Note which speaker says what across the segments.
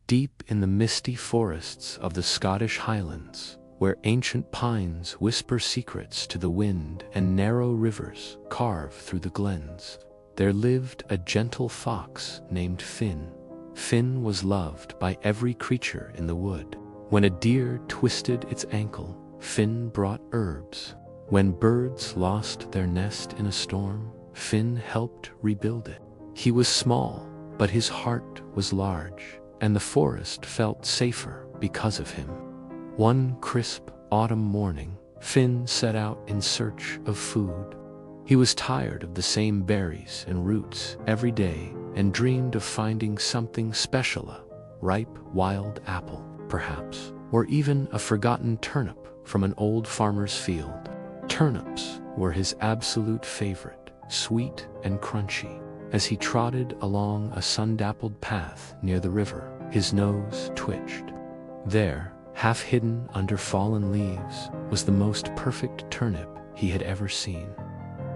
Speaker 1: deep in the misty forests of the Scottish Highlands, where ancient pines whisper secrets to the wind and narrow rivers carve through the glens, there lived a gentle fox named Finn. Finn was loved by every creature in the wood. When a deer twisted its ankle, Finn brought herbs. When birds lost their nest in a storm, Finn helped rebuild it. He was small, but his heart was large, and the forest felt safer because of him. One crisp autumn morning, Finn set out in search of food. He was tired of the same berries and roots every day and dreamed of finding something special, a ripe wild apple, perhaps, or even a forgotten turnip from an old farmer's field. Turnips were his absolute favorite, sweet and crunchy. As he trotted along a sun-dappled path near the river, his nose twitched. There, half hidden under fallen leaves, was the most perfect turnip he had ever seen.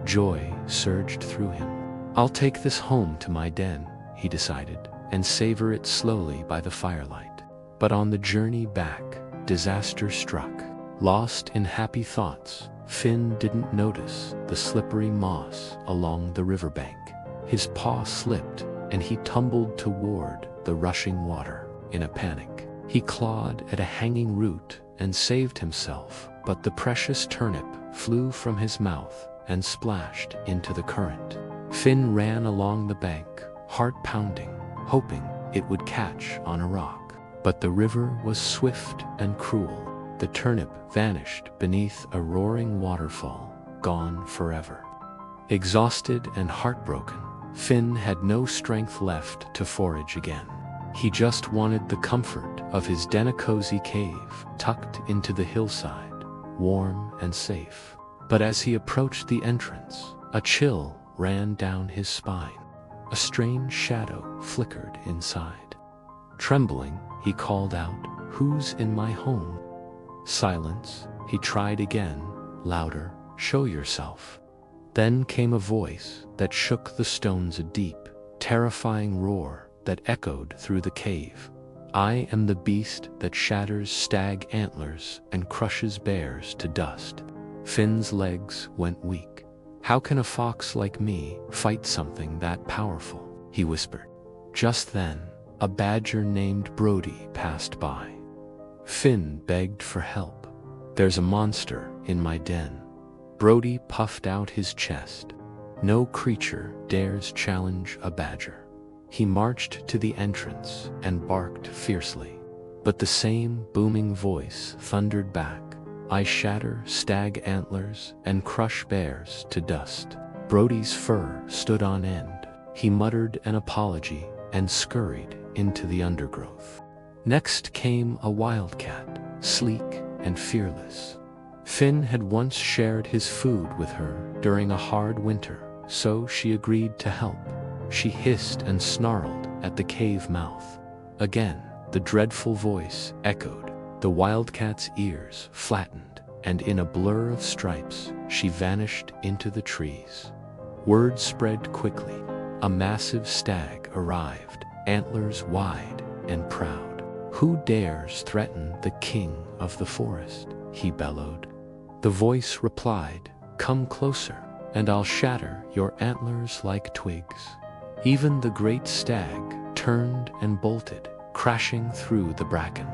Speaker 1: Joy surged through him. "I'll take this home to my den," he decided, "and savor it slowly by the firelight." But on the journey back, disaster struck. Lost in happy thoughts, Finn didn't notice the slippery moss along the riverbank. His paw slipped, and he tumbled toward the rushing water. In a panic, he clawed at a hanging root and saved himself, but the precious turnip flew from his mouth and splashed into the current. Finn ran along the bank, heart pounding, hoping it would catch on a rock. But the river was swift and cruel. The turnip vanished beneath a roaring waterfall, gone forever. Exhausted and heartbroken, Finn had no strength left to forage again. He just wanted the comfort of his den, a cozy cave tucked into the hillside, warm and safe. But as he approached the entrance, a chill ran down his spine. A strange shadow flickered inside. Trembling, he called out, "Who's in my home?" Silence. He tried again, louder, "Show yourself." Then came a voice that shook the stones, a deep, terrifying roar that echoed through the cave. "I am the beast that shatters stag antlers and crushes bears to dust." Finn's legs went weak. "How can a fox like me fight something that powerful?" he whispered. Just then, a badger named Brody passed by. Finn begged for help. "There's a monster in my den." Brody puffed out his chest. No creature dares challenge a badger. He marched to the entrance and barked fiercely. But the same booming voice thundered back, "I shatter stag antlers and crush bears to dust." Brody's fur stood on end. He muttered an apology and scurried into the undergrowth. Next came a wildcat, sleek and fearless. Finn had once shared his food with her during a hard winter, so she agreed to help. She hissed and snarled at the cave mouth. Again, the dreadful voice echoed. The wildcat's ears flattened, and in a blur of stripes, she vanished into the trees. Word spread quickly. A massive stag arrived, antlers wide and proud. "Who dares threaten the king of the forest?" he bellowed. The voice replied, "Come closer, and I'll shatter your antlers like twigs." Even the great stag turned and bolted, crashing through the bracken.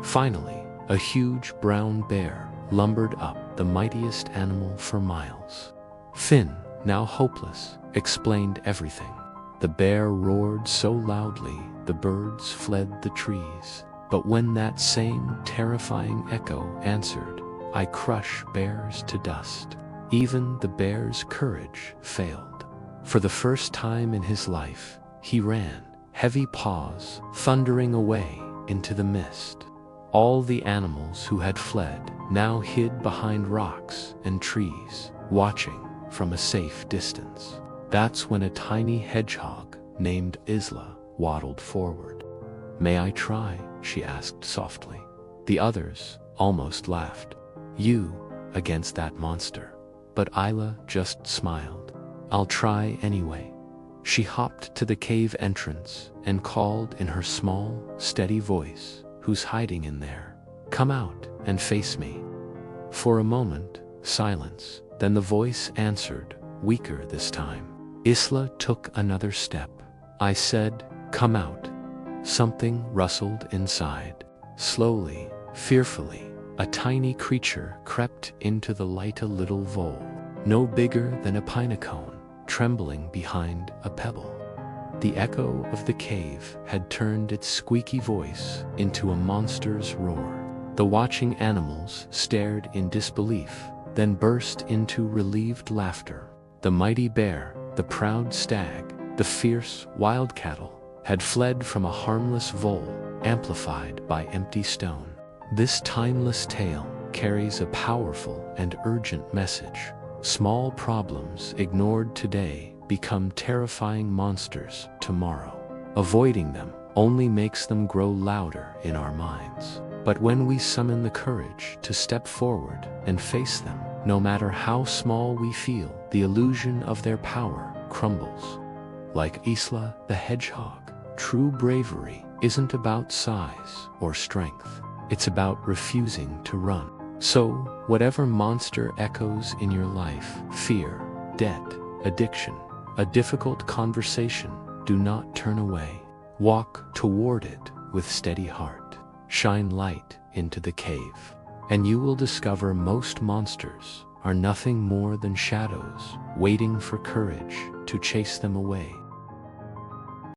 Speaker 1: Finally, a huge brown bear lumbered up, the mightiest animal for miles. Finn, now hopeless, explained everything. The bear roared so loudly the birds fled the trees. But when that same terrifying echo answered, "I crush bears to dust," even the bear's courage failed. For the first time in his life, he ran, heavy paws thundering away into the mist. All the animals who had fled now hid behind rocks and trees, watching from a safe distance. That's when a tiny hedgehog named Isla waddled forward. "May I try?" she asked softly. The others almost laughed. "You against that monster." But Isla just smiled. "I'll try anyway." She hopped to the cave entrance and called in her small, steady voice, "Who's hiding in there? Come out and face me." For a moment, silence, then the voice answered, weaker this time. Isla took another step. I said, "Come out." Something rustled inside. Slowly, fearfully, a tiny creature crept into the light, a little vole, no bigger than a pine cone, trembling behind a pebble. The echo of the cave had turned its squeaky voice into a monster's roar. The watching animals stared in disbelief, then burst into relieved laughter. The mighty bear, the proud stag, the fierce wild cattle had fled from a harmless vole, amplified by empty stone. This timeless tale carries a powerful and urgent message. Small problems ignored today become terrifying monsters tomorrow. Avoiding them only makes them grow louder in our minds. But when we summon the courage to step forward and face them, no matter how small we feel, the illusion of their power crumbles. Like Isla the hedgehog, true bravery isn't about size or strength. It's about refusing to run. So, whatever monster echoes in your life, fear, debt, addiction, a difficult conversation, do not turn away. Walk toward it with steady heart. Shine light into the cave, and you will discover most monsters are nothing more than shadows waiting for courage to chase them away.